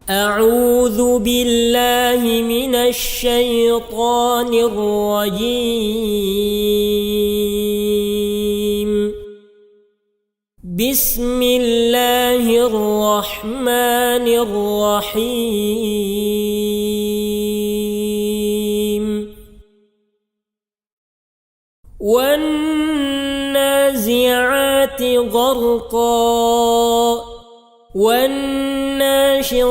أعوذ بالله من الشيطان الرجيم. بسم الله الرحمن الرحيم. والنازعات غرقا والناشطات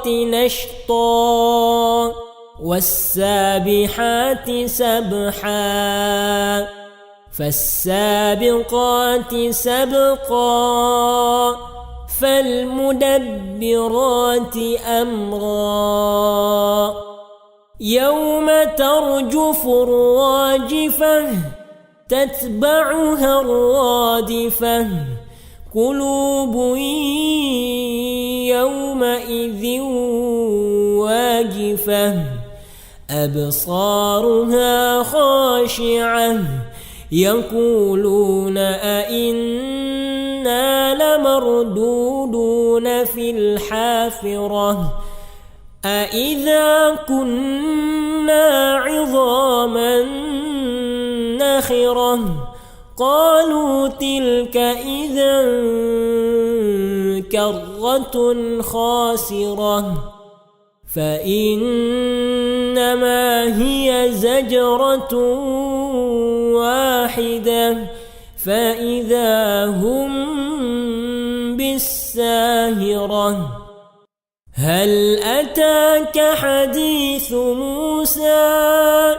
نشطا والسابحات سبحا فالسابقات سبقا فالمدبرات أمرا يوم ترجف الراجفة تتبعها الرادفة قلوب يومئذ واجفة أبصارها خاشعة يقولون أئنا لمردودون في الحافرة أئذا كنا عظاما نخرة قالوا تلك إذا كرة خاسرة فإنما هي زجرة واحدة فإذا هم بالساهرة هل أتاك حديث موسى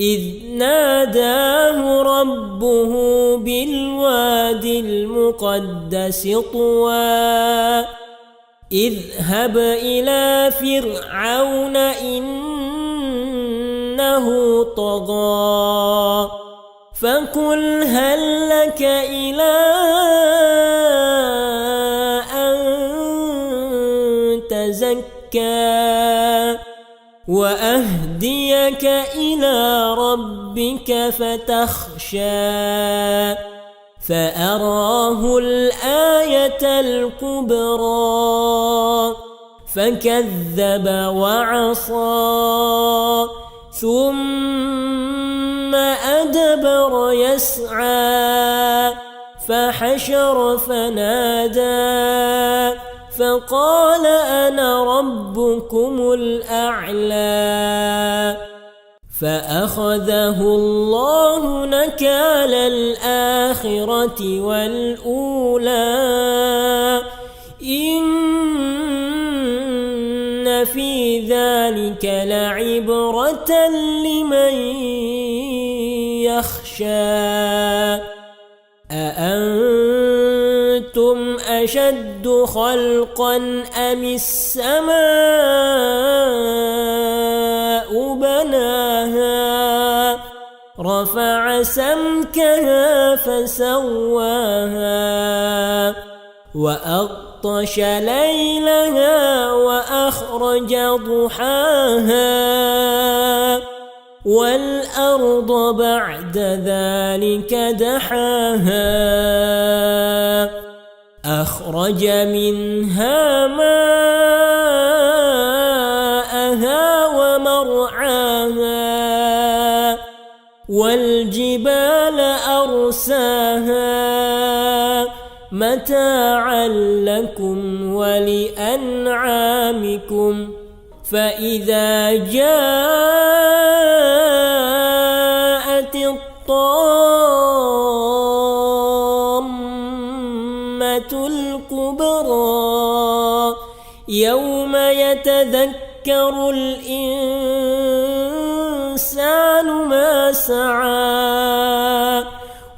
إذ ناداه ربه بالواد المقدس طوى اذهب إلى فرعون إنه طغى فقل هل لك إلى أن تزكى وأهديك إلى ربك فتخشى فأراه الآية الكبرى فكذب وعصى ثم أدبر يسعى فحشر فنادى فقال أنا ربكم الأعلى فأخذه الله نكال الآخرة والأولى إن في ذلك لعبرة لمن يخشى أأنتم أشد خلقا أم السماء بناها رفع سمكها فسواها وأغطش ليلها وأخرج ضحاها والأرض بعد ذلك دحاها أخرج منها ماءها ومرعاها والجبال أرساها متاعا لكم ولأنعامكم فإذا جاءت الطامة الكبرى يوم يتذكر الإنسان ما سعى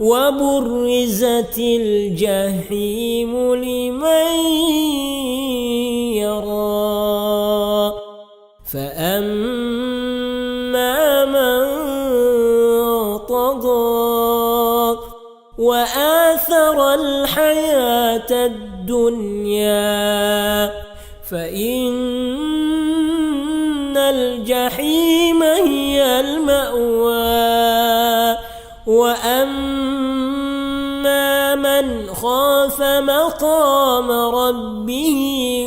وبرزت الجحيم لمن يرى فأما من طغى وآثر الحياة الدنيا فإن الجحيم هي المأوى وأما من من خاف مقام ربه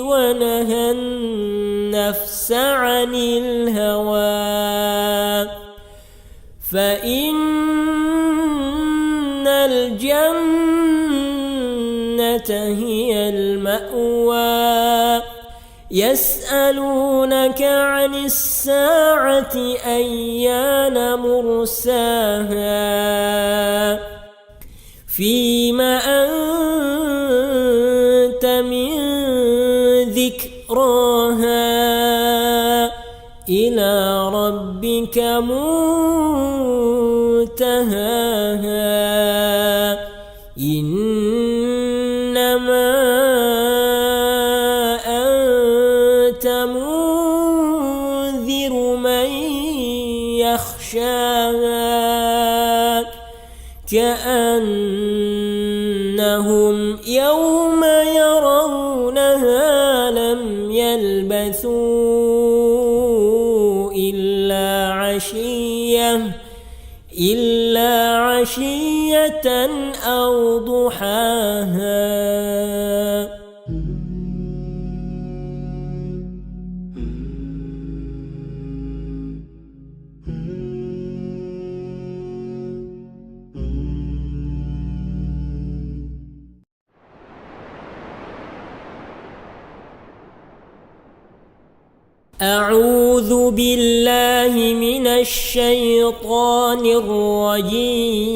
ونهى النفس عن الهوى فإن الجنة هي المأوى يسألونك عن الساعة أيان مرساها فيم أنت من ذكراها إلى ربك منتهاها إنما أنت منذر من يخشاها كأنهم يوم يرونها لم يلبثوا إلا عشية أو ضحاها. أعوذ بالله من الشيطان الرجيم.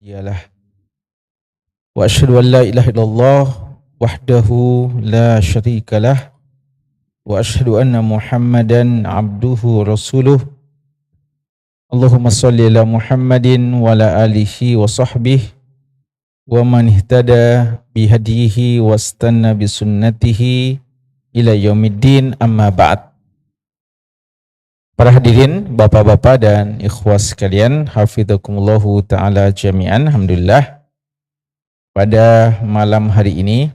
Iyalah. Wa asyhadu an la ilaha illallah wahdahu la syarikalah wa asyhadu anna Muhammadan abduhu rasuluh. Allahumma shalli ala Muhammadin wa ala alihi wa sahbihi wa man ihtada bihadihi wastanna bisunnatihi ila yaumiddin, amma ba'd. Para hadirin, bapak-bapak dan ikhwah sekalian, hafizakumullahu ta'ala jami'an. Alhamdulillah, pada malam hari ini,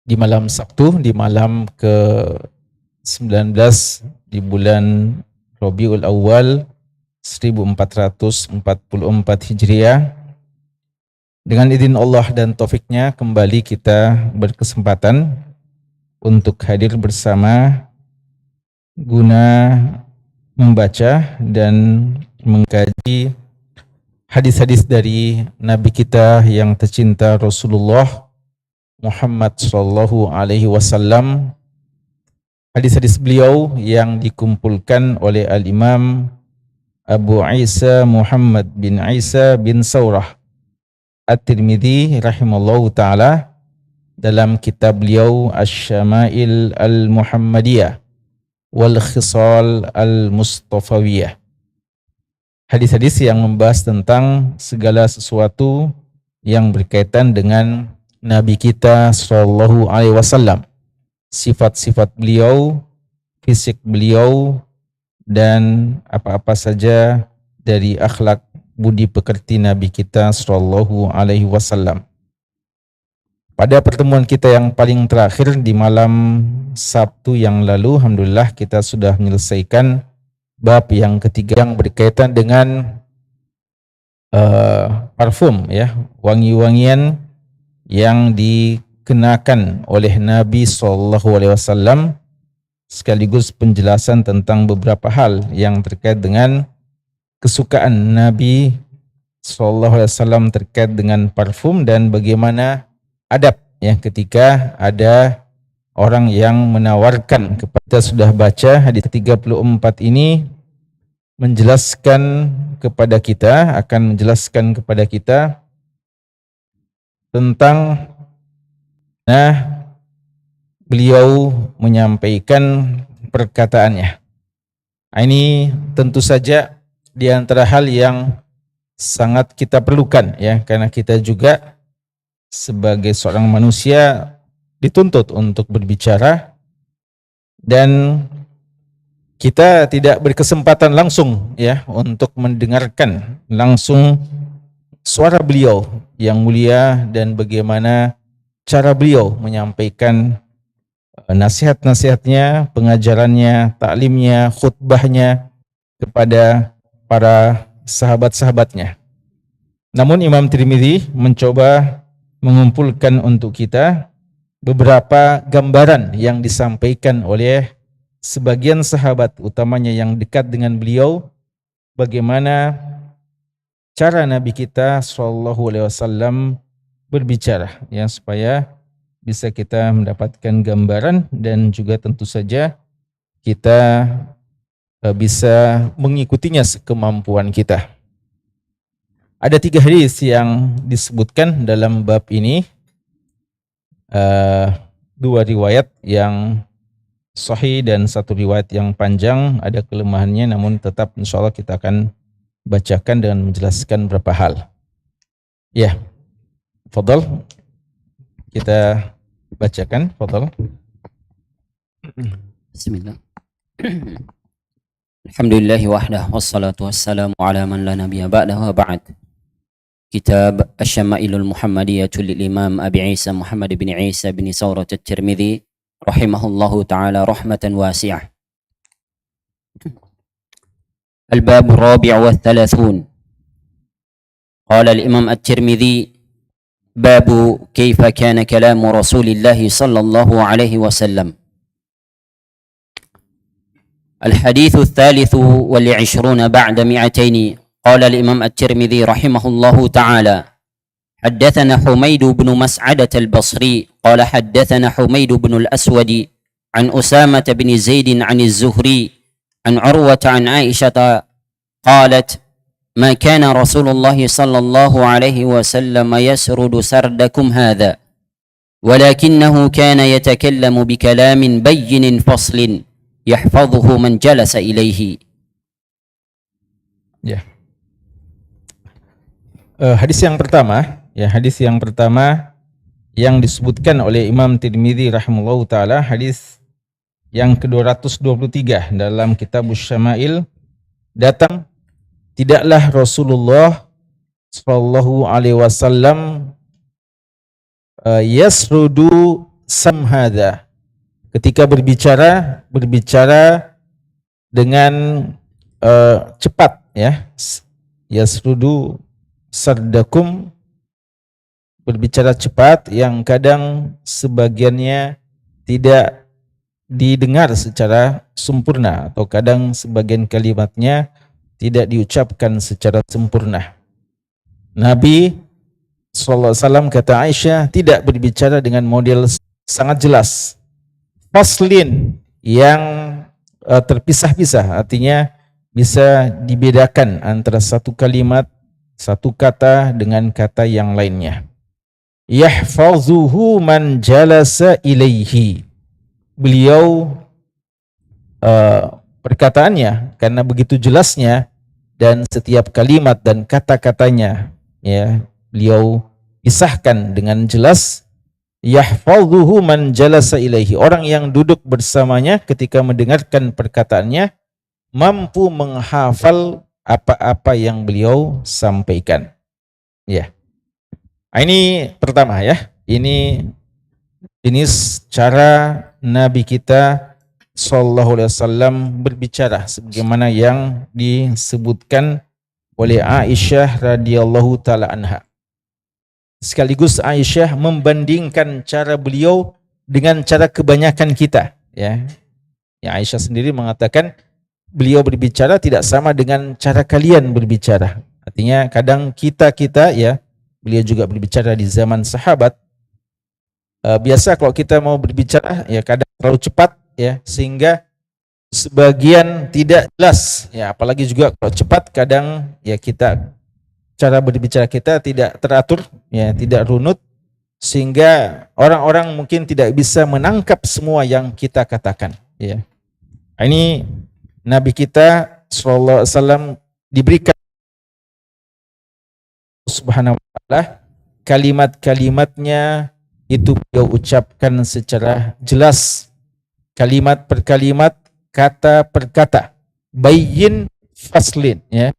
di malam Sabtu, di malam ke-19 di bulan Rabiul Awal 1444 Hijriah, dengan izin Allah dan taufiknya kembali kita berkesempatan untuk hadir bersama guna membaca dan mengkaji hadis-hadis dari Nabi kita yang tercinta Rasulullah Muhammad sallallahu alaihi wasallam, hadis-hadis beliau yang dikumpulkan oleh Al-Imam Abu Isa Muhammad bin Isa bin Saurah At-Tirmidzi rahimallahu ta'ala dalam kitab beliau Asy-Syama'il Al-Muhammadiyah wal Khisal Al-Mustafawiyah. Hadis-hadis yang membahas tentang segala sesuatu yang berkaitan dengan Nabi kita sallallahu alaihi wasallam, sifat-sifat beliau, fisik beliau, dan apa-apa saja dari akhlak budi pekerti Nabi kita sallallahu alaihi wasallam. Pada pertemuan kita yang paling terakhir di malam Sabtu yang lalu, alhamdulillah kita sudah menyelesaikan bab yang ketiga yang berkaitan dengan parfum, ya, wangi-wangian yang dikenakan oleh Nabi SAW, sekaligus penjelasan tentang beberapa hal yang terkait dengan kesukaan Nabi SAW terkait dengan parfum dan bagaimana adab, ya, ketika ada orang yang menawarkan kepada. Sudah baca hadis 34 ini menjelaskan kepada kita, akan menjelaskan kepada kita tentang beliau menyampaikan perkataannya. Ini tentu saja di antara hal yang sangat kita perlukan, ya, karena kita juga sebagai seorang manusia dituntut untuk berbicara dan kita tidak berkesempatan langsung, ya, untuk mendengarkan langsung suara beliau yang mulia dan bagaimana cara beliau menyampaikan nasihat-nasihatnya, pengajarannya, taklimnya, khutbahnya kepada para sahabat-sahabatnya. Namun Imam Tirmidzi mencoba mengumpulkan untuk kita beberapa gambaran yang disampaikan oleh sebagian sahabat, utamanya yang dekat dengan beliau, bagaimana cara Nabi kita SAW berbicara, ya, supaya bisa kita mendapatkan gambaran dan juga tentu saja kita bisa mengikutinya sekemampuan kita. Ada 3 hadis yang disebutkan dalam bab ini, 2 riwayat yang sahih dan 1 riwayat yang panjang. Ada kelemahannya, namun tetap insyaallah kita akan bacakan dan menjelaskan beberapa hal. Ya, fadhal, kita bacakan, fadhal. Bismillah. Alhamdulillah wahdah wassalatu wassalamu ala man la nabiyya ba'dahu wa ba'd. Kitab Asy-Syama'ilul Muhammadiyah lil Imam Abi Isa Muhammad bin Isa bin Sawrat at-Tirmidzi rahimahullahu taala rahmatan wasi'ah. الباب الرابع والثلاثون. قال الإمام الترمذي: باب كيف كان كلام رسول الله صلى الله عليه وسلم. الحديث 23 بعد 200. قال الإمام الترمذي رحمه الله تعالى: حدثنا حميد بن مسعدة البصري قال حدثنا حميد بن الأسود عن أسامة بن زيد عن الزهري عن عروة عن عائشة قالت: ما كان رسول الله صلى الله عليه وسلم يسرد سردكم هذا، ولكنه كان يتكلم بكلام بين فصل يحفظه من جلس إليه. Ya. Hadis yang pertama yang disebutkan oleh Imam Tirmidzi rahimahullahu taala, hadis yang ke-223 dalam kitab Asy-Syama'il, datang, tidaklah Rasulullah sallallahu alaihi wasallam yasrudu samhada, ketika berbicara dengan cepat, ya. Yasrudu sardakum, berbicara cepat yang kadang sebagiannya tidak didengar secara sempurna, atau kadang sebagian kalimatnya tidak diucapkan secara sempurna. Nabi SAW, kata Aisyah, tidak berbicara dengan model sangat jelas, faslin, yang terpisah-pisah, artinya bisa dibedakan antara satu kalimat, satu kata dengan kata yang lainnya. Yahfazuhu man jalasa ilaihi, beliau perkataannya karena begitu jelasnya dan setiap kalimat dan kata-katanya, ya, beliau pisahkan dengan jelas. Yahfazuhu man jalasa ilaihi, orang yang duduk bersamanya ketika mendengarkan perkataannya mampu menghafal apa-apa yang beliau sampaikan. Ya. Ini pertama, ya. Ini cara Nabi kita sallallahu alaihi wasallam berbicara, sebagaimana yang disebutkan oleh Aisyah radhiyallahu taala anha. Sekaligus Aisyah membandingkan cara beliau dengan cara kebanyakan kita, ya. Ya, Aisyah sendiri mengatakan beliau berbicara tidak sama dengan cara kalian berbicara. Artinya kadang kita ya, beliau juga berbicara di zaman sahabat. Biasa kalau kita mau berbicara, ya, kadang terlalu cepat, ya, sehingga sebagian tidak jelas, ya, apalagi juga kalau cepat kadang, ya, cara berbicara kita tidak teratur, ya, tidak runut, sehingga orang-orang mungkin tidak bisa menangkap semua yang kita katakan, ya. Ini Nabi kita sallallahu alaihi wasallam diberikan Subhanahu wa taala, kalimat-kalimatnya itu beliau ucapkan secara jelas, kalimat per kalimat, kata per kata, bayyin faslin, ya.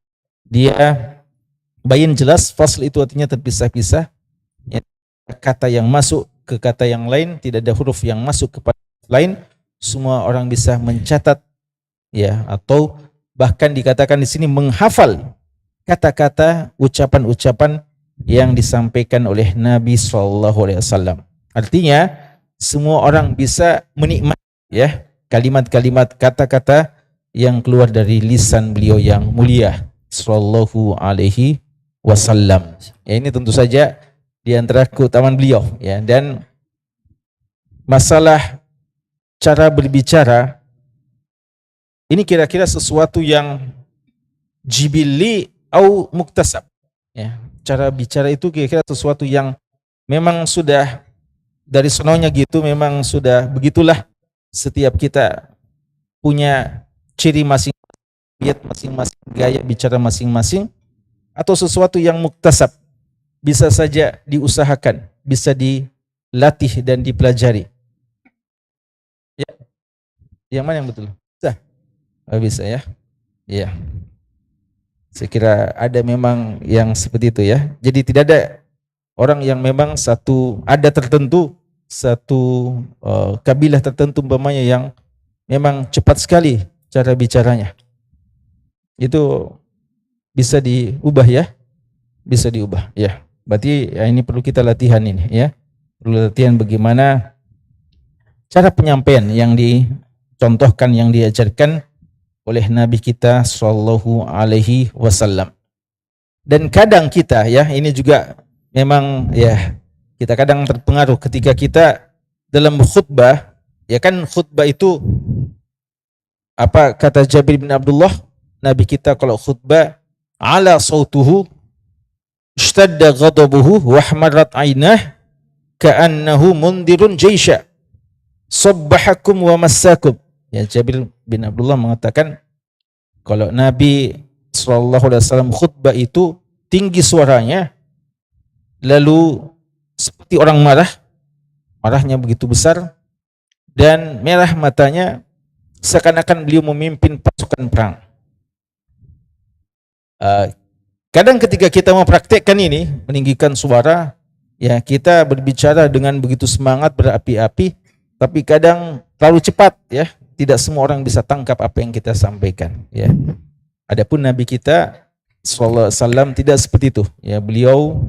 Dia bayin jelas, fasl itu artinya terpisah-pisah. Ya, kata yang masuk ke kata yang lain, tidak ada huruf yang masuk kepada lain, semua orang bisa mencatat, ya, atau bahkan dikatakan di sini menghafal kata-kata, ucapan-ucapan yang disampaikan oleh Nabi SAW. Artinya semua orang bisa menikmati, ya, kalimat-kalimat, kata-kata yang keluar dari lisan beliau yang mulia sallallahu alaihi wasallam. Ya, ini tentu saja di antara keutamaan beliau, ya. Dan masalah cara berbicara ini kira-kira sesuatu yang jibili atau muktasab, ya. Cara bicara itu kira-kira sesuatu yang memang sudah dari sononya gitu, memang sudah begitulah. Setiap kita punya ciri masing-masing, gaya bicara masing-masing, atau sesuatu yang muktasab, bisa saja diusahakan, bisa dilatih dan dipelajari. Ya, yang mana yang betul? Bisa, bisa ya. Ya, saya kira ada memang yang seperti itu, ya. Jadi tidak ada orang yang memang satu kabilah tertentu umpamanya yang memang cepat sekali cara bicaranya. Itu bisa diubah, ya. Bisa diubah, ya. Berarti ya, ini perlu kita latihan ini, ya. Perlu latihan bagaimana cara penyampaian yang dicontohkan, yang diajarkan oleh Nabi kita sallallahu alaihi wasallam. Dan kadang kita, ya, ini juga memang, ya, kita kadang terpengaruh ketika kita dalam khutbah, ya kan, khutbah itu apa kata Jabir bin Abdullah, Nabi kita kalau khutbah, ala sautuhu ishtadda ghadabuhu wa ahmarat aynah ka'annahu mundirun jaysha sabbahakum wa massakum. Ya, Jabir bin Abdullah mengatakan kalau Nabi SAW khutbah itu tinggi suaranya, lalu seperti orang marahnya begitu besar, dan merah matanya, seakan-akan beliau memimpin pasukan perang. Kadang ketika kita mempraktekkan ini, meninggikan suara, ya, kita berbicara dengan begitu semangat, berapi-api, tapi kadang terlalu cepat, ya. Tidak semua orang bisa tangkap apa yang kita sampaikan, ya. Adapun Nabi kita sallallahu alaihi wasallam tidak seperti itu, ya. Beliau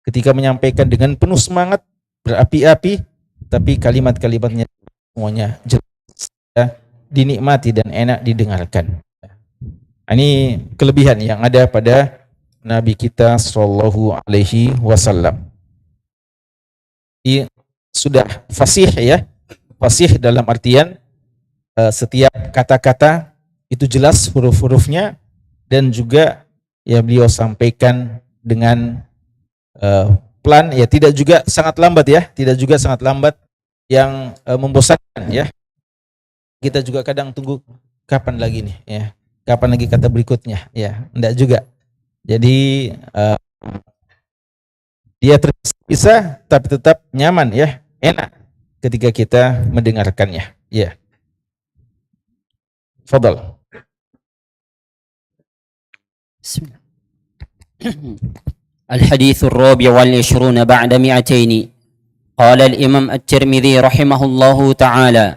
ketika menyampaikan dengan penuh semangat, berapi-api, tapi kalimat-kalimatnya semuanya jelas, ya, dinikmati dan enak didengarkan. Ini kelebihan yang ada pada Nabi kita sallallahu alaihi wasallam. Sudah fasih, ya. Fasih dalam artian setiap kata-kata itu jelas huruf-hurufnya, dan juga, ya, beliau sampaikan dengan pelan, ya, tidak juga sangat lambat, ya, tidak juga sangat lambat yang membosankan, ya. Kita juga kadang tunggu kapan lagi nih, ya, kapan lagi kata berikutnya, ya, enggak juga. Jadi dia terpisah tapi tetap nyaman, ya, enak ketika kita mendengarkannya, ya. Fadal. الحديث الرابع والعشرون بعد 200. قال الإمام الترمذي رحمه الله تعالى: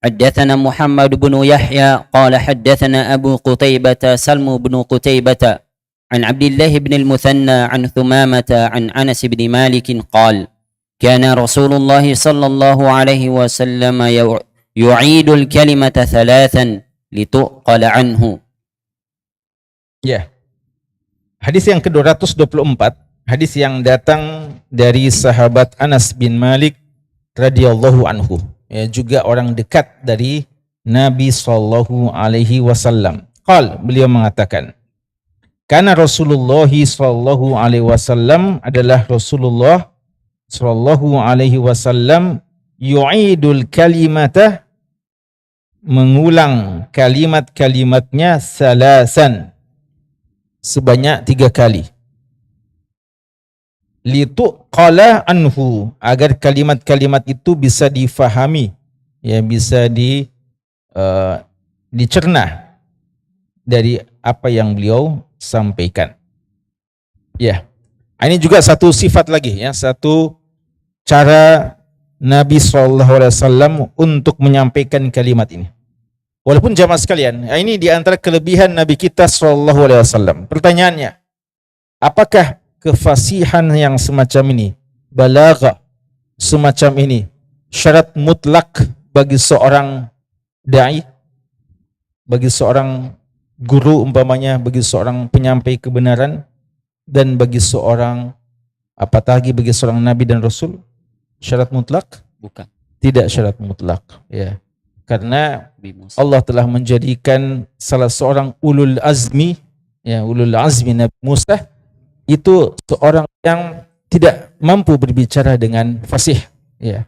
حدثنا محمد بن يحيى قال حدثنا أبو قتيبة سلم بن قتيبة عن عبد الله بن المثنى عن ثمامة عن أنس بن مالك قال: كان رسول الله صلى الله عليه وسلم يعيد الكلمة ثلاثا لتؤقل عنه. Ya. Hadis yang ke-224, hadis yang datang dari sahabat Anas bin Malik radhiyallahu anhu, ya, juga orang dekat dari Nabi sallallahu alaihi wasallam. Qal, beliau mengatakan, karena Rasulullah sallallahu alaihi wasallam adalah Rasulullah sallallahu alaihi wasallam yu'idul kalimata, mengulang kalimat-kalimatnya salasan, sebanyak 3 kali. Lituqala anhu, agar kalimat-kalimat itu bisa difahami, ya, bisa dicerna dari apa yang beliau sampaikan. Ya. Ini juga satu sifat lagi ya, satu cara Nabi SAW untuk menyampaikan kalimat ini. Walaupun jamaah sekalian, ini di antara kelebihan Nabi kita SAW. Pertanyaannya, apakah kefasihan yang semacam ini, balaghah semacam ini, syarat mutlak bagi seorang da'i, bagi seorang guru umpamanya, bagi seorang penyampai kebenaran, dan bagi seorang bagi seorang nabi dan rasul? Syarat mutlak? Bukan. Tidak syarat mutlak, ya. Karena Allah telah menjadikan salah seorang ulul azmi, ya, ulul azmi Nabi Musa itu seorang yang tidak mampu berbicara dengan fasih, ya.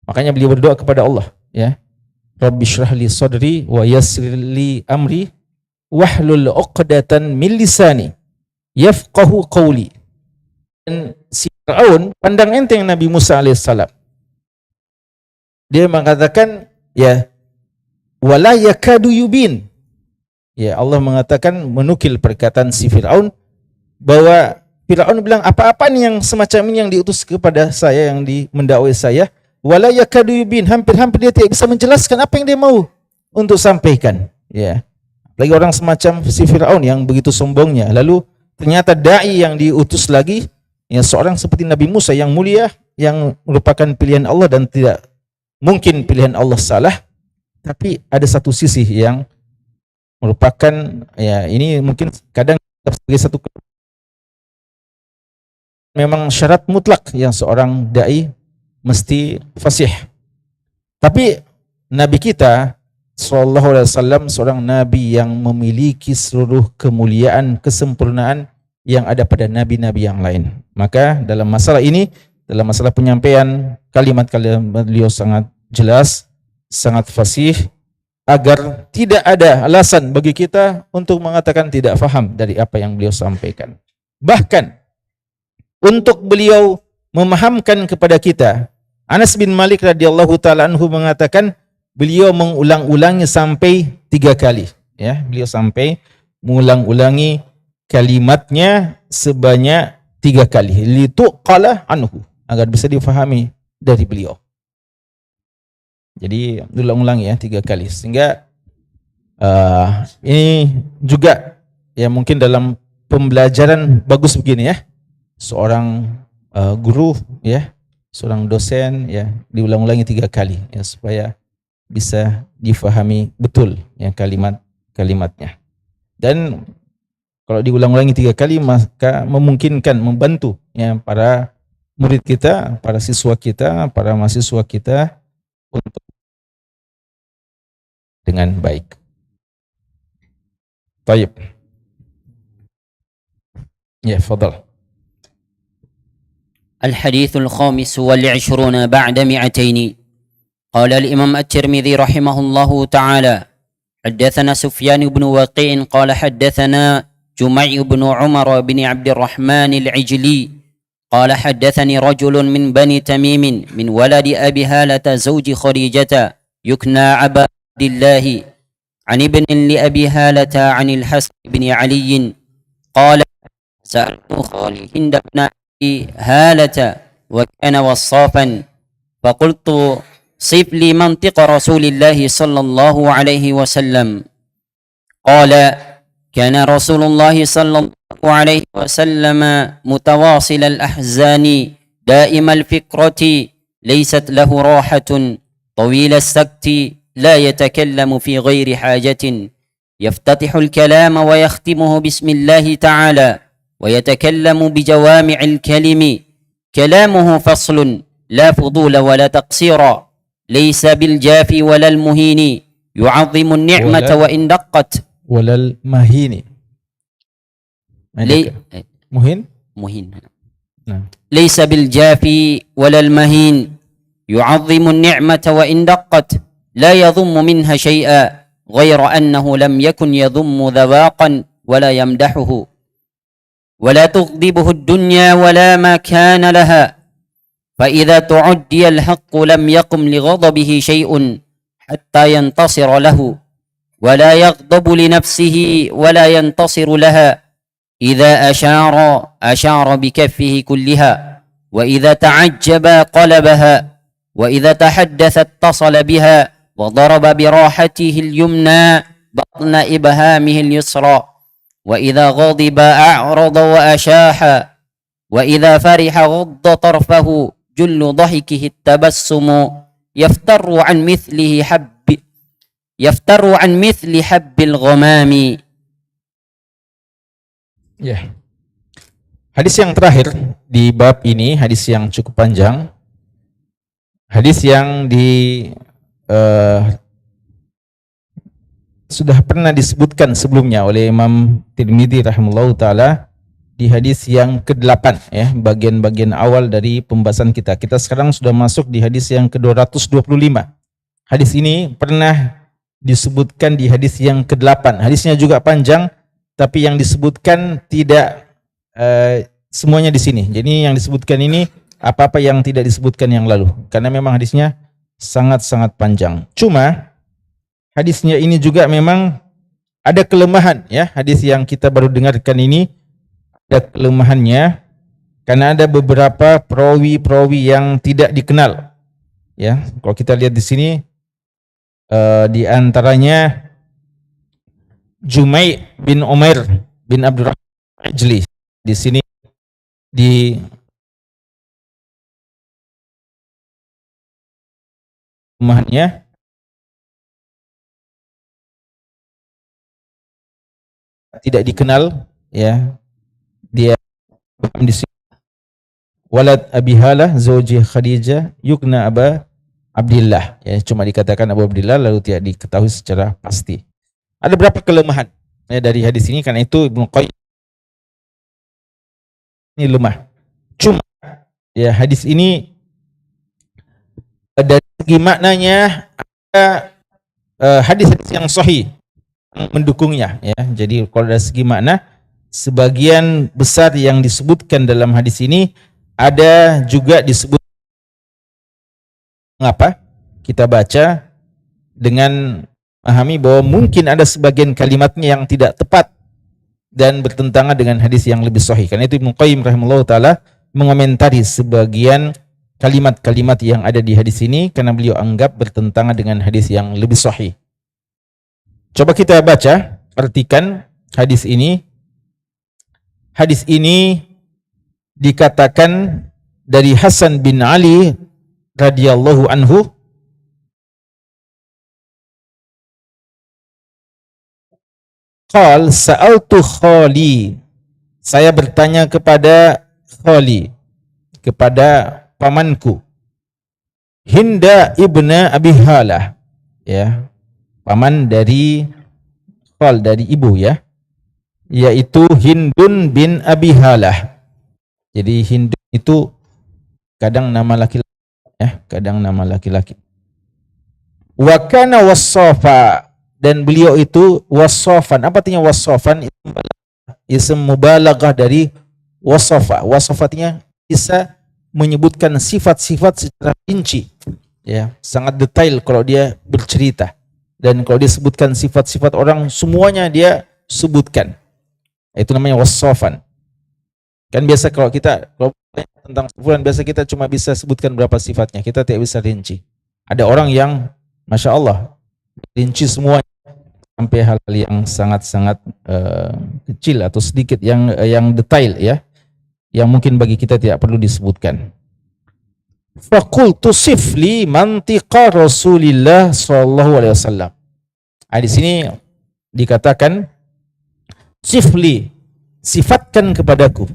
Makanya beliau berdoa kepada Allah, ya. Rabbi shrah li sadri wa yassir li amri wahlul 'uqdatan min lisani yafqahu qawli. Dan si Fir'aun pandang enteng Nabi Musa alaihissalam. Dia mengatakan, ya, wala yakadu yubin. Ya, Allah mengatakan, menukil perkataan si Fir'aun, bahwa Fir'aun bilang, apa-apa nih yang semacam ini yang diutus kepada saya, yang mendakwai saya, wala yakadu yubin, hampir-hampir dia tidak bisa menjelaskan apa yang dia mau untuk sampaikan. Ya. Lagi orang semacam si Fir'aun yang begitu sombongnya. Lalu ternyata da'i yang diutus lagi, ya, seorang seperti Nabi Musa yang mulia, yang merupakan pilihan Allah dan tidak mungkin pilihan Allah salah. Tapi ada satu sisi yang merupakan, ya, ini mungkin kadang sebagai satu memang syarat mutlak yang seorang da'i mesti fasih. Tapi Nabi kita SAW seorang Nabi yang memiliki seluruh kemuliaan, kesempurnaan yang ada pada nabi-nabi yang lain. Maka dalam masalah ini, dalam masalah penyampaian kalimat-kalimat beliau sangat jelas, sangat fasih, agar tidak ada alasan bagi kita untuk mengatakan tidak faham dari apa yang beliau sampaikan. Bahkan untuk beliau memahamkan kepada kita, Anas bin Malik radhiyallahu taala anhu mengatakan beliau mengulang-ulangi sampai 3 kali. Ya, beliau sampai mengulang-ulangi kalimatnya sebanyak 3 kali. Lituqala anhu, agar bisa difahami dari beliau. Jadi diulang-ulangi ya 3 kali. Sehingga ini juga ya mungkin dalam pembelajaran bagus begini ya. Seorang guru ya, seorang dosen ya, diulang-ulangi 3 kali ya, supaya bisa difahami betul ya kalimat-kalimatnya. Dan kalau diulang-ulangi 3 kali, maka memungkinkan, membantu ya para murid kita, para siswa kita, para mahasiswa kita untuk dengan baik. Baik. Ya, fadal. الحديث الخامس والعشرون بعد 200. قال الإمام الترمذي رحمه الله تعالى: حدثنا سفيان بن وقيع قال حدثنا جميع بن عمر بن عبد الرحمن العجلي قال حدثني رجل من بني تميم من ولد أبي هالة زوج خديجة يكنى أبا عبد الله عن ابن لأبي هالة عن الحسن بن علي قال: سألت خالي هند بن أبي هالة وكان وصافا فقلت: صف لي منطق رسول الله صلى الله عليه وسلم. قال: كان رسول الله صلى الله عليه وسلم متواصل الأحزان دائم الفكرة ليست له راحة طويل السكت لا يتكلم في غير حاجة يفتتح الكلام ويختمه بسم الله تعالى ويتكلم بجوامع الكلم كلامه فصل لا فضول ولا تقصيرا ليس بالجافي ولا المهين يعظم النعمة وإن دقت ولا المهين. مهين. نعم. ليس بالجافي ولا المهين يعظم النعمة وإن دقت لا يضم منها شيئا غير أنه لم يكن يضم ذواقا ولا يمدحه ولا تغضبه الدنيا ولا ما كان لها فإذا تعدي الحق لم يقم لغضبه شيء حتى ينتصر له ولا يغضب لنفسه ولا ينتصر لها إذا أشار بكفه كلها، وإذا تعجب قلبها، وإذا تحدث اتصل بها، وضرب براحته اليمنى بطن إبهامه اليسرى، وإذا غضب أعرض وأشاح، وإذا فرح غض طرفه، جل ضحكه التبسم، يفتر عن مثل حب الغمام. Ya. Hadis yang terakhir di bab ini, hadis yang cukup panjang. Hadis yang sudah pernah disebutkan sebelumnya oleh Imam Tirmidzi rahimahullahu taala di hadis yang ke-8 ya, bagian-bagian awal dari pembahasan kita. Kita sekarang sudah masuk di hadis yang ke-225. Hadis ini pernah disebutkan di hadis yang ke-8. Hadisnya juga panjang, tapi yang disebutkan tidak semuanya di sini. Jadi yang disebutkan ini apa-apa yang tidak disebutkan yang lalu, karena memang hadisnya sangat-sangat panjang. Cuma hadisnya ini juga memang ada kelemahan ya. Hadis yang kita baru dengarkan ini ada kelemahannya karena ada beberapa perawi-perawi yang tidak dikenal. Ya, kalau kita lihat di sini di antaranya Jumai bin Umair bin Abdurrahman Ajli. Di sini di rumahnya tidak dikenal ya. Dia di sini walad Abi Halah zauji Khadijah yukna Aba Abdillah ya, cuma dikatakan Abu Abdillah lalu tidak diketahui secara pasti. Ada berapa kelemahan ya dari hadis ini, karena itu Ibnu Qayyim ini lemah. Cuma ya hadis ini dari segi maknanya ada hadis-hadis yang sahih mendukungnya ya. Jadi kalau dari segi makna, sebagian besar yang disebutkan dalam hadis ini ada juga disebut. Mengapa kita baca dengan memahami bahwa mungkin ada sebagian kalimatnya yang tidak tepat dan bertentangan dengan hadis yang lebih sahih. Karena itu Ibnu Qayyim rahimahullah taala mengomentari sebagian kalimat-kalimat yang ada di hadis ini karena beliau anggap bertentangan dengan hadis yang lebih sahih. Coba kita baca, artikan hadis ini. Hadis ini dikatakan dari Hasan bin Ali radhiyallahu anhu, qal sa'altu khali, saya bertanya kepada khali, kepada pamanku, Hinda ibna Abi Halah ya, paman dari khal, dari ibu ya, yaitu Hindun bin Abi Halah. Jadi Hindun itu kadang nama laki-laki ya, kadang nama laki-laki. Wa kana wassafa, dan beliau itu wasofan. Apa artinya wasofan? Ism mubalaghah dari wasofa. Wasofa artinya bisa menyebutkan sifat-sifat secara rinci. Ya, sangat detail kalau dia bercerita. Dan kalau dia sebutkan sifat-sifat orang, semuanya dia sebutkan. Itu namanya wasofan. Kan biasa kalau tentang fulan, biasa kita cuma bisa sebutkan berapa sifatnya. Kita tidak bisa rinci. Ada orang yang Masya Allah rinci semuanya, sampai hal-hal yang sangat-sangat kecil atau sedikit yang detail ya, yang mungkin bagi kita tidak perlu disebutkan. Faqultu sifli mantiqa Rasulillah sallallahu alaihi wasallam. Di sini dikatakan sifli, sifatkan kepadaku,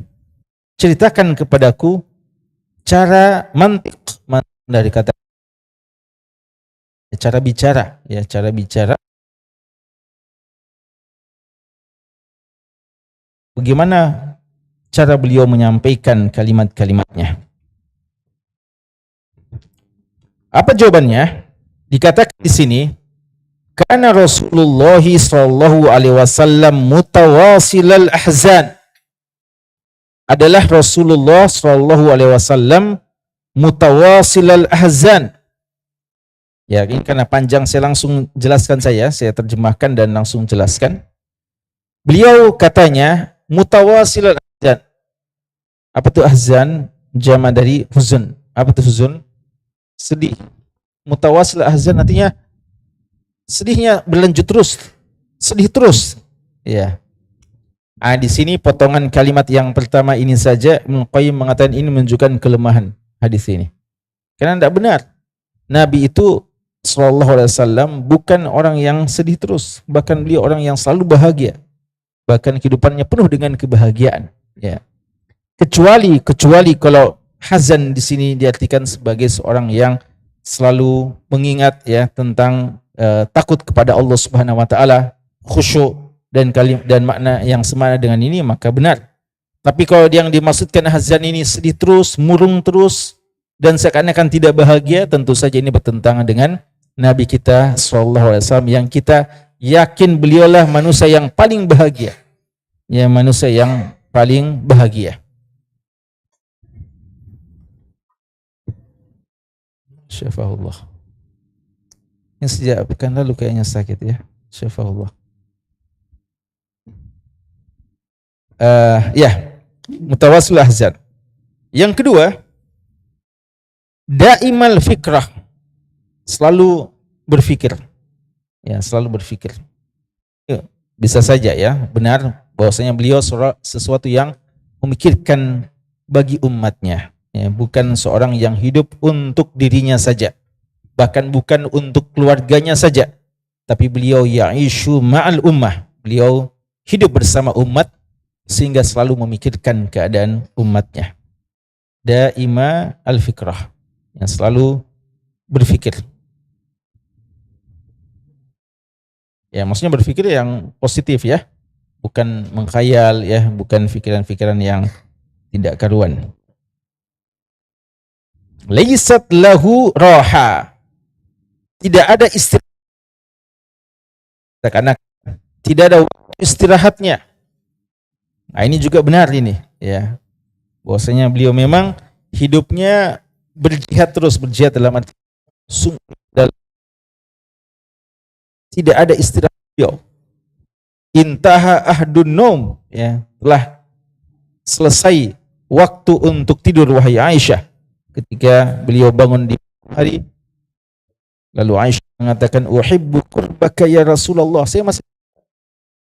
ceritakan kepadaku cara mantiq dari kata cara bicara ya, cara bicara. Bagaimana cara beliau menyampaikan kalimat-kalimatnya? Apa jawabannya? Dikatakan di sini, karena Rasulullah sallallahu alaihi wasallam mutawasilal ahzan. Adalah Rasulullah sallallahu alaihi wasallam mutawasilal ahzan. Ya, ini karena panjang saya langsung jelaskan saya terjemahkan dan langsung jelaskan. Beliau katanya mutawasilal ahzan. Apa itu ahzan? Jama dari huzun. Apa itu huzun? Sedih. Mutawasil ahzan artinya sedihnya berlanjut terus, sedih terus. Ya. Di sini potongan kalimat yang pertama ini saja Ibnu Qayyim mengatakan ini menunjukkan kelemahan hadis ini. Karena tidak benar. Nabi itu sallallahu alaihi wasallam bukan orang yang sedih terus, bahkan beliau orang yang selalu bahagia. Bahkan kehidupannya penuh dengan kebahagiaan, ya. Kecuali kalau hazan di sini diartikan sebagai seorang yang selalu mengingat ya tentang takut kepada Allah Subhanahu wa taala, khusyuk dan makna yang semakna dengan ini maka benar. Tapi kalau yang dimaksudkan hazan ini sedih terus, murung terus dan seakan-akan tidak bahagia, tentu saja ini bertentangan dengan Nabi kita sallallahu alaihi wasallam yang kita yakin beliaulah manusia yang paling bahagia. Ya, manusia yang paling bahagia. Syafahullah. Yang sejak pekan lalu kayaknya sakit ya. Syafahullah. Ya, mutawasil ahzan. Yang kedua, daimal fikrah. Selalu berfikir. Ya, selalu berfikir. Ya, bisa saja ya, benar bahwasanya beliau sesuatu yang memikirkan bagi umatnya. Ya, bukan seorang yang hidup untuk dirinya saja, bahkan bukan untuk keluarganya saja, tapi beliau ya'ishu ma'al ummah, beliau hidup bersama umat sehingga selalu memikirkan keadaan umatnya. Daima al-fikrah, yang selalu berfikir. Ya, maksudnya berfikir yang positif ya, bukan mengkhayal ya, bukan pikiran-pikiran yang tidak karuan. Laisat lahu raha. Tidak ada istirahat. Karena tidak ada istirahatnya. Nah, ini juga benar ini ya. Bahwasanya beliau memang hidupnya berjihad terus, berjihad dalam arti tidak ada istirahat beliau. Intaha ahdun naum, ya, telah selesai waktu untuk tidur wahai Aisyah. Ketika beliau bangun di hari, lalu Aisyah mengatakan, uhibbu qurbaka ya Rasulullah, saya masih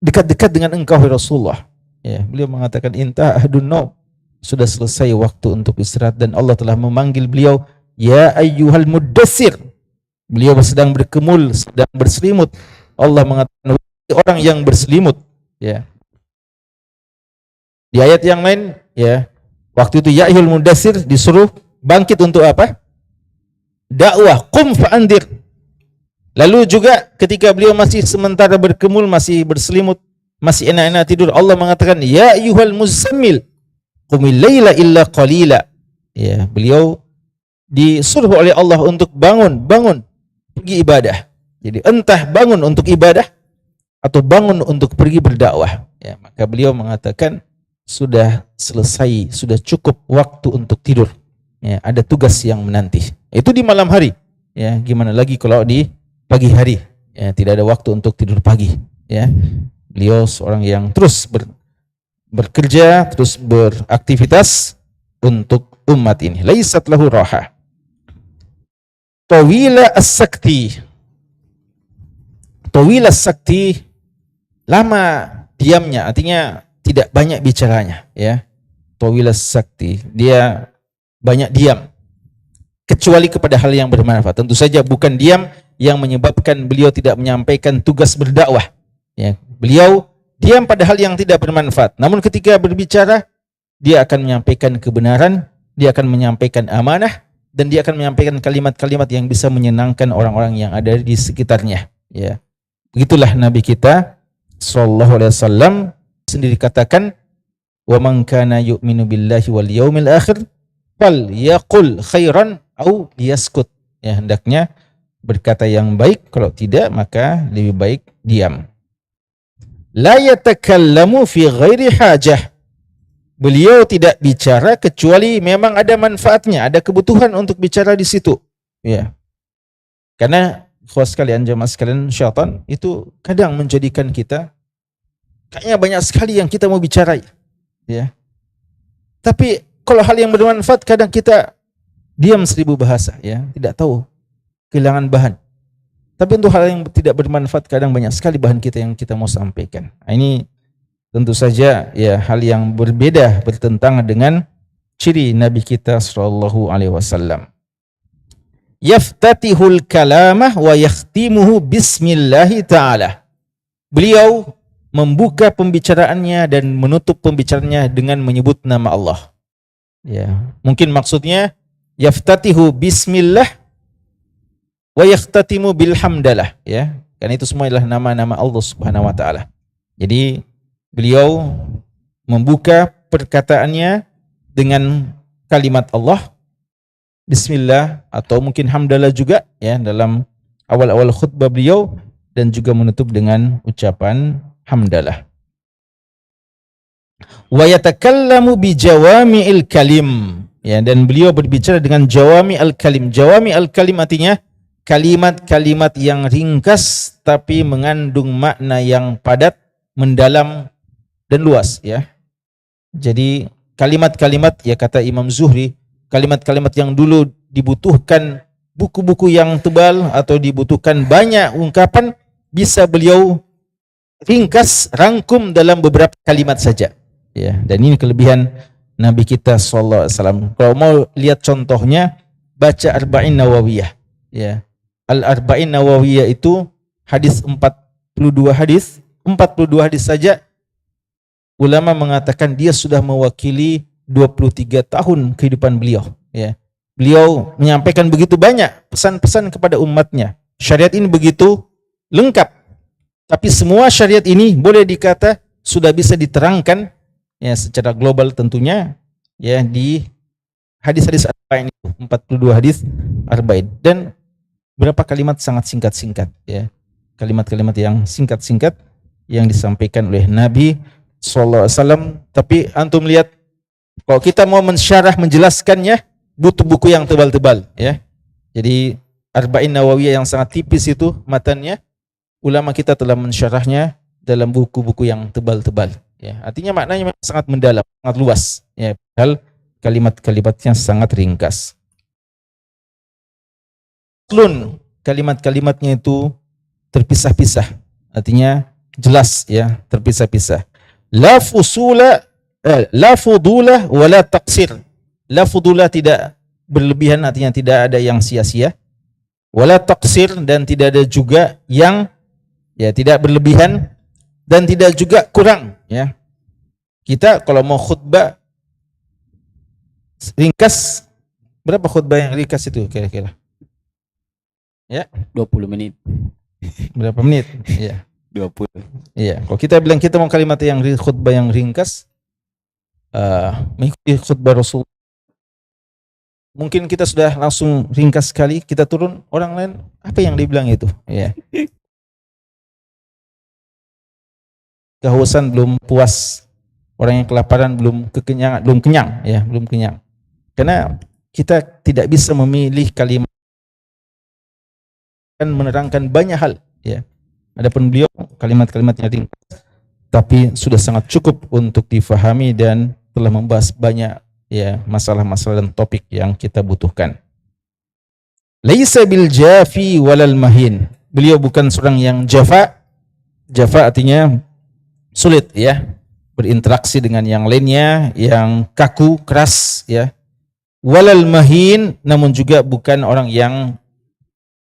dekat-dekat dengan engkau ya Rasulullah. Ya, beliau mengatakan intaha ahdun naum, sudah selesai waktu untuk istirahat, dan Allah telah memanggil beliau ya ayyuhal muddatsir. Beliau sedang berkemul, sedang berselimut. Allah mengatakan orang yang berselimut, ya. Di ayat yang lain, ya, waktu itu ya ayyuhal muddatsir disuruh bangkit untuk apa? Dakwah, qum fa'andir. Lalu juga ketika beliau masih sementara berkemul, masih berselimut, masih enak-enak tidur, Allah mengatakan ya ayyuhal muzammil qumil laila illa qalila. Ya, beliau disuruh oleh Allah untuk bangun pergi ibadah. Jadi entah bangun untuk ibadah atau bangun untuk pergi berdakwah. Ya, maka beliau mengatakan sudah selesai, sudah cukup waktu untuk tidur. Ya, ada tugas yang menanti. Itu di malam hari. Ya, gimana lagi kalau di pagi hari? Ya, tidak ada waktu untuk tidur pagi. Ya, beliau seorang yang terus bekerja, terus beraktivitas untuk umat ini. Laisat lahu raha. Tawila as-sakti. Tawila as-sakti, lama diamnya, artinya tidak banyak bicaranya, ya. Tawila as-sakti, dia banyak diam kecuali kepada hal yang bermanfaat. Tentu saja bukan diam yang menyebabkan beliau tidak menyampaikan tugas berdakwah, ya. Beliau diam pada hal yang tidak bermanfaat, namun ketika berbicara dia akan menyampaikan kebenaran, dia akan menyampaikan amanah, dan dia akan menyampaikan kalimat-kalimat yang bisa menyenangkan orang-orang yang ada di sekitarnya, ya. Begitulah Nabi kita sallallahu alaihi wasallam sendiri katakan, wa man kana yu'minu billahi wal yaumil akhir fal yaqul khairan au yaskut. Ya, hendaknya berkata yang baik, kalau tidak maka lebih baik diam. La yatakallamu fi ghairi hajah. Beliau tidak bicara kecuali memang ada manfaatnya, ada kebutuhan untuk bicara di situ. Ya. Karena ikhwas sekalian, jamaah sekalian, syaitan itu kadang menjadikan kita kayaknya banyak sekali yang kita mau bicarai, ya. Tapi kalau hal yang bermanfaat kadang kita diam 1000 bahasa, ya, tidak tahu, kehilangan bahan. Tapi untuk hal yang tidak bermanfaat kadang banyak sekali bahan kita yang kita mau sampaikan. Nah, ini tentu saja ya hal yang berbeda, bertentangan dengan ciri Nabi kita sallallahu alaihi wasallam. Yaftatihul kalamah wa yakhtimuhu bismillahi ta'ala. Beliau membuka pembicaraannya dan menutup pembicaraannya dengan menyebut nama Allah. Ya, mungkin maksudnya yaftatihu bismillah wa yakhtatimu bilhamdalah, ya. Karena itu semua adalah nama-nama Allah Subhanahu wa taala. Jadi beliau membuka perkataannya dengan kalimat Allah, bismillah, atau mungkin hamdalah juga, ya, dalam awal-awal khutbah beliau, dan juga menutup dengan ucapan hamdalah. Wa yatakallamu bi jawami'il kalim, ya, dan beliau berbicara dengan jawami al-kalim. Jawami al-kalim artinya kalimat-kalimat yang ringkas tapi mengandung makna yang padat, mendalam dan luas, ya. Jadi kalimat-kalimat, ya, kata Imam Zuhri, kalimat-kalimat yang dulu dibutuhkan buku-buku yang tebal atau dibutuhkan banyak ungkapan, bisa beliau ringkas, rangkum dalam beberapa kalimat saja, ya. Dan ini kelebihan Nabi kita sallallahu alaihi wasallam. Kalau mau lihat contohnya, baca Arba'in Nawawiyah, ya. Al-Arba'in Nawawiyah itu hadis 42 hadis saja ulama mengatakan dia sudah mewakili 23 tahun kehidupan beliau, ya. Beliau menyampaikan begitu banyak pesan-pesan kepada umatnya. Syariat ini begitu lengkap. Tapi semua syariat ini boleh dikata sudah bisa diterangkan, ya, secara global tentunya, ya, di hadis-hadis Arba'in itu, 42 hadis Arba'in. Dan berapa kalimat sangat singkat-singkat, ya. Kalimat-kalimat yang singkat-singkat yang disampaikan oleh Nabi sallallahu alaihi wasallam. Tapi antum lihat, kalau kita mau mensyarah, menjelaskannya, butuh buku yang tebal-tebal, ya. Jadi Arba'in Nawawiyah yang sangat tipis itu matannya, ulama kita telah mensyarahnya dalam buku-buku yang tebal-tebal, ya. Artinya maknanya sangat mendalam, sangat luas, ya. Padahal kalimat-kalimatnya sangat ringkas. Kalimat-kalimatnya itu terpisah-pisah, artinya jelas, ya, terpisah-pisah. La fudula wala taqsir. La fudula, tidak berlebihan, artinya tidak ada yang sia-sia. Wala taqsir, dan tidak ada juga yang, ya, tidak berlebihan dan tidak juga kurang, ya. Kita kalau mau khutbah ringkas, berapa khutbah yang ringkas itu kira-kira? Ya, 20 menit. Berapa menit? Iya. 20. Iya, kalau kita bilang kita mau kalimat yang khutbah yang ringkas, mengikuti khutbah Rasul, mungkin kita sudah langsung ringkas sekali, kita turun, orang lain apa yang dibilang itu, ya. Kehausan belum puas, orang yang kelaparan belum kenyang, ya, belum kenyang. Karena kita tidak bisa memilih kalimat dan menerangkan banyak hal, ya. Adapun beliau kalimat-kalimatnya ringkas tapi sudah sangat cukup untuk difahami dan telah membahas banyak, ya, masalah-masalah dan topik yang kita butuhkan. Laisa bil jafi walal mahin. Beliau bukan seorang yang jafa. Jafa artinya sulit, ya, berinteraksi dengan yang lainnya, yang kaku, keras, ya. Walal mahin, namun juga bukan orang yang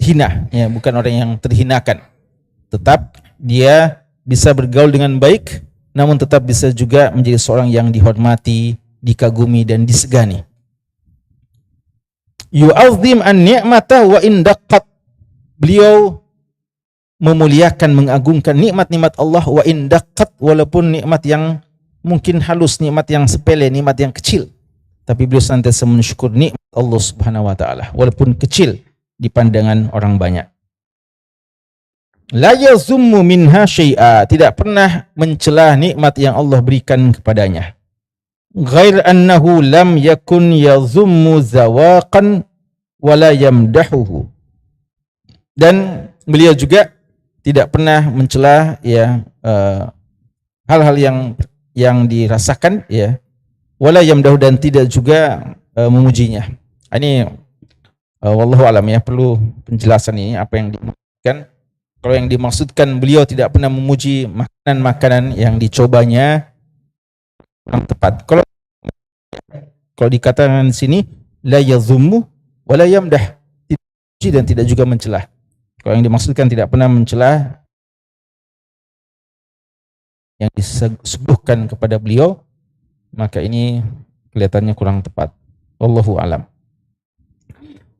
hina, ya, bukan orang yang terhinakan. Tetap dia bisa bergaul dengan baik, namun tetap bisa juga menjadi seorang yang dihormati, dikagumi dan disegani. Yu'azzim an-ni'mata wa in daqqat. Beliau memuliakan, mengagungkan nikmat-nikmat Allah, wa in daqqat, walaupun nikmat yang mungkin halus, nikmat yang sepele, nikmat yang kecil, tapi beliau senantiasa mensyukur nikmat Allah Subhanahu wa taala walaupun kecil di pandangan orang banyak. La yazummu minha syai'a, tidak pernah mencela nikmat yang Allah berikan kepadanya. Ghair annahu lam yakun yazummu zawaqan wala yamdahuhu. Dan beliau juga tidak pernah mencela, ya, hal-hal yang dirasakan, ya. Wala yamdahu, dan tidak juga memujinya. Ini wallahu alam, ya, perlu penjelasan ini apa yang dimaksudkan. Kalau yang dimaksudkan beliau tidak pernah memuji makanan-makanan yang dicobanya, kurang tepat. Kalau dikatakan di sini la yazummu wa la yamdah, tidak memuji dan tidak juga mencela. Kalau yang dimaksudkan tidak pernah mencela yang disuguhkan kepada beliau, maka ini kelihatannya kurang tepat. Wallahu alam.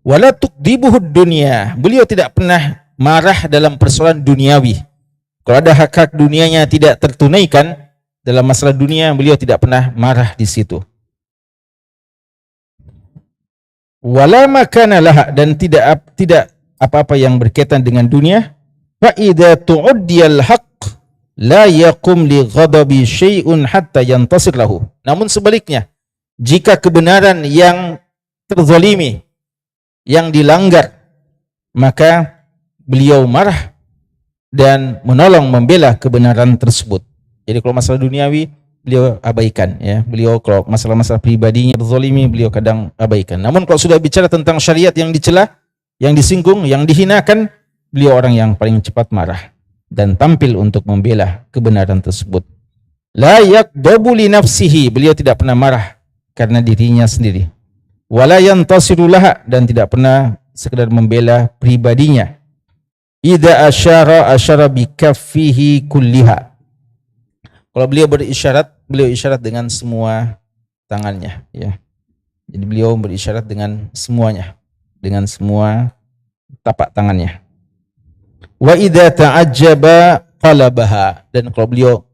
Wala tuqdibuhu dunya, beliau tidak pernah marah dalam persoalan duniawi. Kalau ada hak-hak dunianya tidak tertunaikan dalam masalah dunia, beliau tidak pernah marah di situ. Wala makana laha, dan tidak apa-apa yang berkaitan dengan dunia. Fa idza tu'diyal haqq la yaqum li ghadabi syai'un hatta yantasir lahu. Namun sebaliknya, jika kebenaran yang terzalimi, yang dilanggar, maka beliau marah dan menolong membela kebenaran tersebut. Jadi kalau masalah duniawi beliau abaikan, ya. Beliau kalau masalah-masalah pribadinya terzalimi, beliau kadang abaikan. Namun kalau sudah bicara tentang syariat yang dicela, yang disinggung, yang dihinakan, beliau orang yang paling cepat marah dan tampil untuk membela kebenaran tersebut. La yaqdabu li nafsihi, beliau tidak pernah marah karena dirinya sendiri. Wala yantasiru laha, dan tidak pernah sekedar membela pribadinya. Idza asyara bi kaffihi kulliha. Kalau beliau isyarat dengan semua tangannya, ya. Jadi beliau berisyarat dengan semuanya, dengan semua tapak tangannya. Wa idza ta'ajjaba qalabaha, dan kalau beliau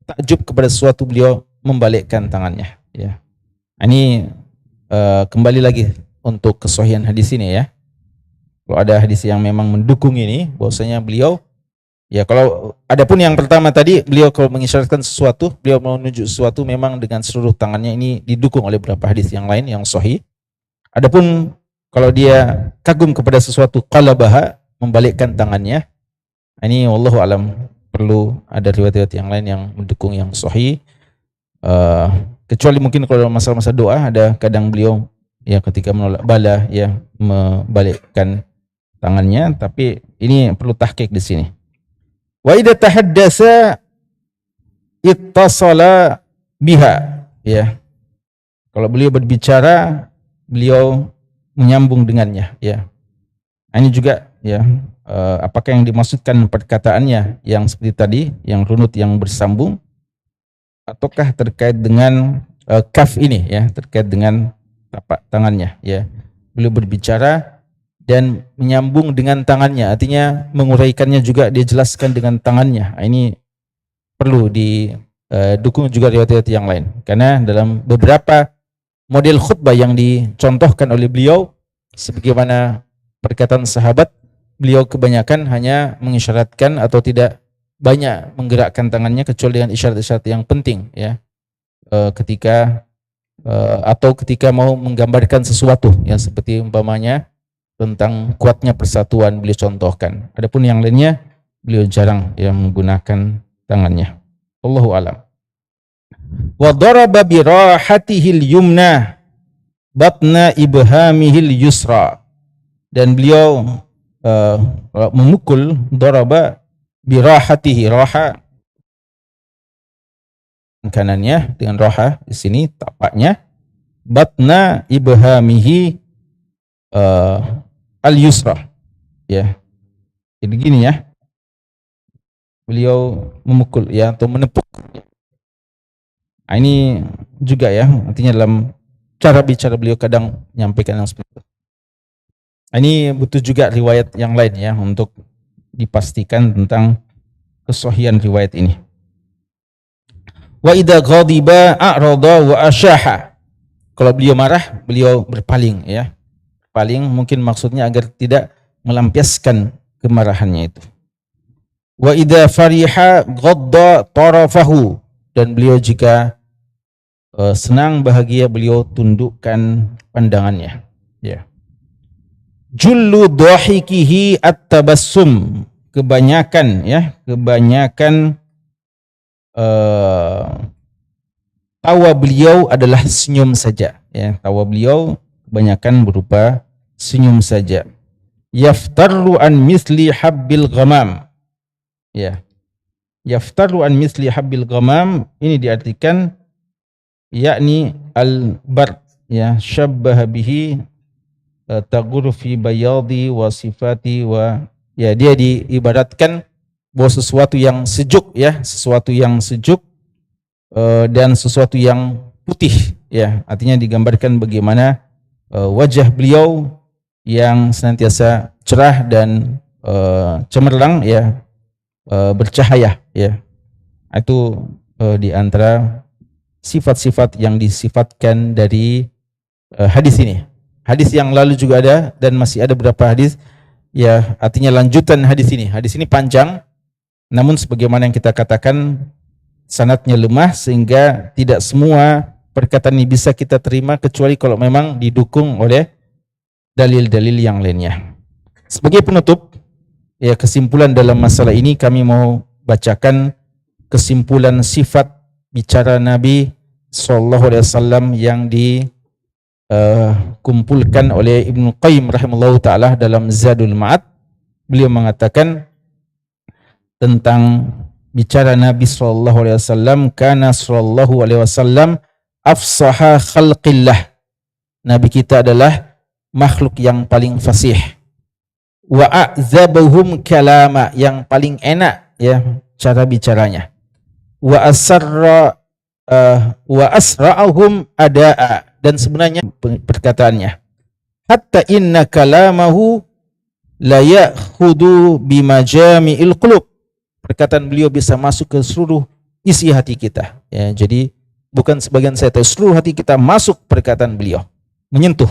takjub kepada sesuatu, beliau membalikkan tangannya, ya. Ini kembali lagi untuk kesahihan hadis ini, ya. Kalau ada hadis yang memang mendukung ini, bahwasanya beliau, ya, kalau adapun yang pertama tadi, beliau kalau mengisyaratkan sesuatu, beliau menunjuk sesuatu memang dengan seluruh tangannya, ini didukung oleh beberapa hadis yang lain yang sahih. Adapun kalau dia kagum kepada sesuatu, qalabaha, membalikkan tangannya, ini wallahu alam, perlu ada riwayat-riwayat yang lain yang mendukung yang sahih. Kecuali mungkin kalau masalah-masalah doa, ada kadang beliau, ya, ketika menolak bala, ya, membalikkan tangannya, tapi ini perlu tahqiq di sini. Wa idza tahaddasa ittasala biha, ya. Kalau beliau berbicara, beliau menyambung dengannya, ya. Ini juga, ya, apakah yang dimaksudkan perkataannya yang seperti tadi, yang runut, yang bersambung, ataukah terkait dengan kaf ini, ya, terkait dengan tapak tangannya, ya. Beliau berbicara dan menyambung dengan tangannya, artinya menguraikannya juga dia jelaskan dengan tangannya. Ini perlu didukung juga riwayat-riwayat yang lain, karena dalam beberapa model khutbah yang dicontohkan oleh beliau, sebagaimana perkataan sahabat, beliau kebanyakan hanya mengisyaratkan atau tidak banyak menggerakkan tangannya kecuali dengan isyarat-isyarat yang penting, ya, atau ketika mau menggambarkan sesuatu, yang seperti umpamanya tentang kuatnya persatuan, beliau contohkan. Adapun yang lainnya beliau jarang yang menggunakan tangannya. Allahu a'lam. Wa daraba bi rahatihil yumna batna ibhamihil yusra, dan beliau memukul, daraba bi rahatihi, raha kanannya dengan raha di sini tapaknya, batna ibhamihi al-yusra, ya. Jadi gini, ya, beliau memukul, ya, atau menepuk. Nah, ini juga, ya, artinya dalam cara bicara beliau kadang menyampaikan yang seperti itu. Nah, ini butuh juga riwayat yang lain, ya, untuk dipastikan tentang kesahihan riwayat ini. Wa idza ghadiba a'rada wa asyaha. Kalau beliau marah, beliau berpaling, ya. Paling mungkin maksudnya agar tidak melampiaskan kemarahannya itu. Wa idza fariha ghadda tarafahu, dan beliau jika senang, bahagia, beliau tundukkan pandangannya, ya. Jullu dhahikihi at-tabassum, kebanyakan tawa beliau adalah senyum saja, ya. Tawa beliau kebanyakan berupa senyum saja. Yaftarru an misli habbil ghamam, ya. Yaftarru an misli habbil ghamam ini diartikan yakni al-bard, ya, syabbaha bihi taghur fi bayadi wa sifati wa, ya, dia diibaratkan bahwa sesuatu yang sejuk, ya, sesuatu yang sejuk dan sesuatu yang putih, ya, artinya digambarkan bagaimana wajah beliau yang senantiasa cerah dan cemerlang, ya, bercahaya, ya. Itu di antara sifat-sifat yang disifatkan dari hadis ini. Hadis yang lalu juga ada dan masih ada beberapa hadis, ya, artinya lanjutan hadis ini. Hadis ini panjang, namun sebagaimana yang kita katakan sanadnya lemah sehingga tidak semua perkataan ini bisa kita terima kecuali kalau memang didukung oleh dalil-dalil yang lainnya. Sebagai penutup, ya, kesimpulan dalam masalah ini kami mau bacakan kesimpulan sifat bicara Nabi SAW yang kumpulkan oleh Ibnu Qayyim rahimahullah ta'ala dalam Zadul Ma'ad. Beliau mengatakan tentang bicara Nabi SAW, kana sallallahu alaihi wasallam afsaha khalqillah. Nabi kita adalah makhluk yang paling fasih. Wa a'zabuhum kalama, yang paling enak, ya, cara bicaranya. Wa asra'ahum ada'a, dan sebenarnya perkataannya. Hatta inna kalamahu la ya'khudu bimajami'il qulub. Perkataan beliau bisa masuk ke seluruh isi hati kita, ya. Jadi bukan sebagian saja, seluruh hati kita masuk perkataan beliau, menyentuh.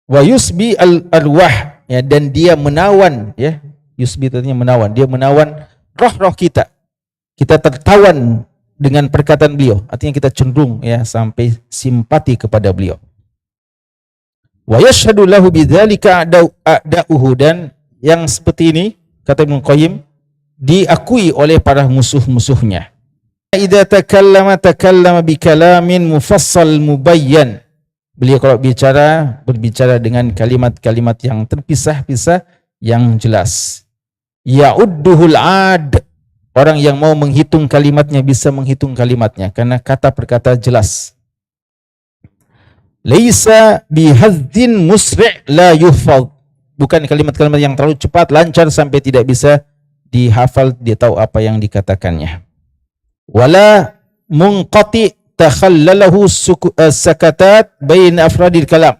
Wa yusbi al-arwah, ya, dan dia menawan, ya. Yusbi artinya menawan. Dia menawan roh-roh kita. Kita tertawan dengan perkataan beliau, artinya kita cenderung, ya, sampai simpati kepada beliau. Wa yashhadu lahu bidzalika a'da'uhu, dan yang seperti ini, kata Ibnu Qayyim, diakui oleh para musuh-musuhnya. Idza takallama bikalamin mufassal mubayyan. Beliau kalau berbicara dengan kalimat-kalimat yang terpisah-pisah, yang jelas. Ya'udduhul 'ad. Orang yang mau menghitung kalimatnya bisa menghitung kalimatnya karena kata per kata jelas. Laisa bihazzin musri' la yuhfaz. Bukan kalimat-kalimat yang terlalu cepat, lancar sampai tidak bisa dihafal, dia tahu apa yang dikatakannya. Wala munqati takhallalahu sakatat bain afradil kalam.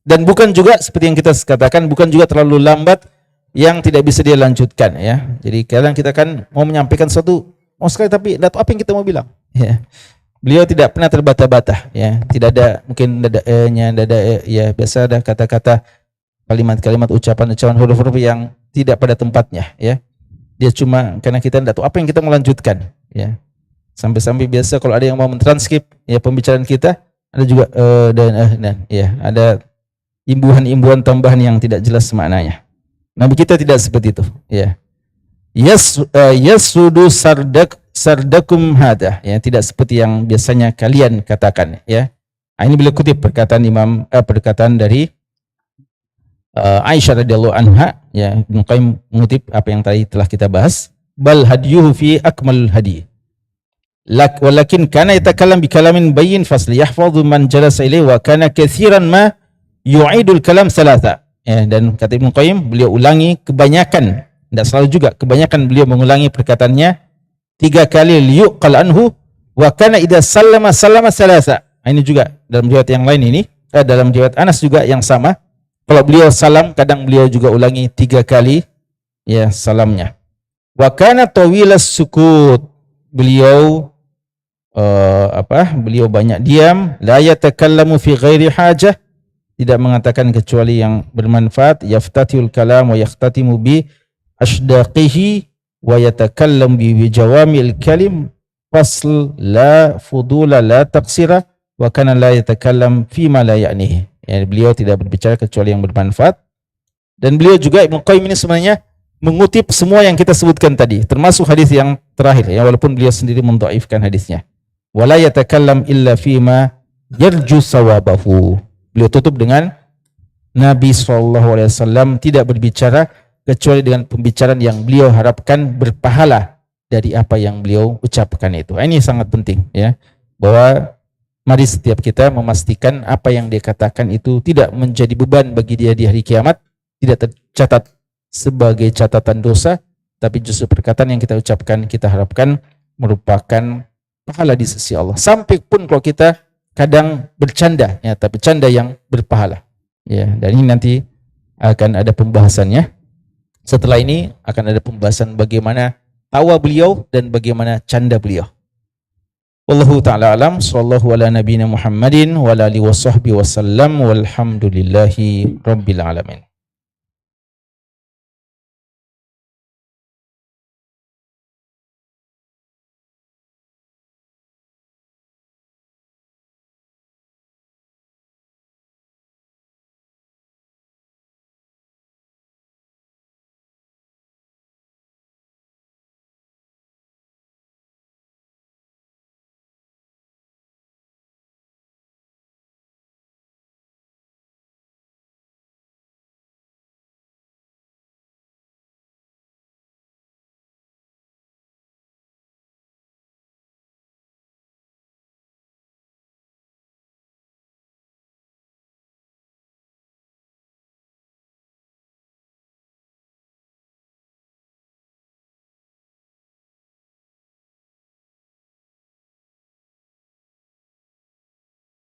Dan bukan juga seperti yang kita katakan, bukan juga terlalu lambat yang tidak bisa dia lanjutkan, ya. Jadi kadang kita kan mau menyampaikan sesuatu mau sekali tapi tidak tahu apa yang kita mau bilang, ya. Beliau tidak pernah terbata-bata, ya. Tidak ada mungkin ya, biasa ada kata-kata, kalimat-kalimat, ucapan-ucapan, huruf-huruf yang tidak pada tempatnya, ya. Dia cuma karena kita tidak tahu apa yang kita mau lanjutkan, ya. Sampai-sampai biasa kalau ada yang mau mentranskrip, ya, pembicaraan kita, ada juga dan ya, ada imbuhan-imbuhan tambahan yang tidak jelas maknanya. Nabi kita tidak seperti itu, ya. Yasudu sardakum hada, ya, tidak seperti yang biasanya kalian katakan, ya. Ini beliau kutip perkataan perkataan dari Aisyah radhiyallahu anha, ya. Ibnu Qayyim mengutip apa yang tadi telah kita bahas. Bal hadiyuhu fi akmalul hadi. Walakin kana yatakallam bi kalamin bayyin fasli yahfazu man jalasa ilayhi wa kana katsiran ma yu'idul kalam salasa. Ya, dan kata Ibnu Qayyim, beliau ulangi kebanyakan, tidak selalu juga, kebanyakan beliau mengulangi perkataannya 3 kali liyuqal anhu wa kana idza sallama salasa. Ini juga dalam riwayat yang lain ini, dalam riwayat Anas juga yang sama. Kalau beliau salam, kadang beliau juga ulangi 3 kali, ya, salamnya. Wa kana tawilas sukut. Beliau beliau banyak diam, la yatakallamu fi ghairi hajah, tidak mengatakan kecuali yang bermanfaat. Yaftatihul kalam wa yakhtatimu bi ashdaqihi wa yatakallam bi jawamil kalim fasl la fudula la taqsira wa kana la yatakallam fi ma la ya'nihi. Ya, beliau tidak berbicara kecuali yang bermanfaat. Dan beliau juga, Ibnu Qayyim ini sebenarnya mengutip semua yang kita sebutkan tadi, termasuk hadis yang terakhir, ya, walaupun beliau sendiri mendhaifkan hadisnya. Wala yatakallam illa fima yarju sawabahu. Beliau tutup dengan Nabi SAW tidak berbicara kecuali dengan pembicaraan yang beliau harapkan berpahala dari apa yang beliau ucapkan itu. Ini sangat penting, ya, bahwa mari setiap kita memastikan apa yang dia katakan itu tidak menjadi beban bagi dia di hari kiamat, tidak tercatat sebagai catatan dosa, tapi justru perkataan yang kita ucapkan kita harapkan merupakan pahala di sisi Allah. Sampai pun kalau kita kadang bercanda, ya, tapi canda yang berpahala. Ya, dan ini nanti akan ada pembahasannya. Setelah ini akan ada pembahasan bagaimana tawa beliau dan bagaimana canda beliau. Wallahu ta'ala alam, sallallahu ala nabiyina Muhammadin wa ala alihi wa sahbihi wa sallam, walhamdulillahi rabbil alamin.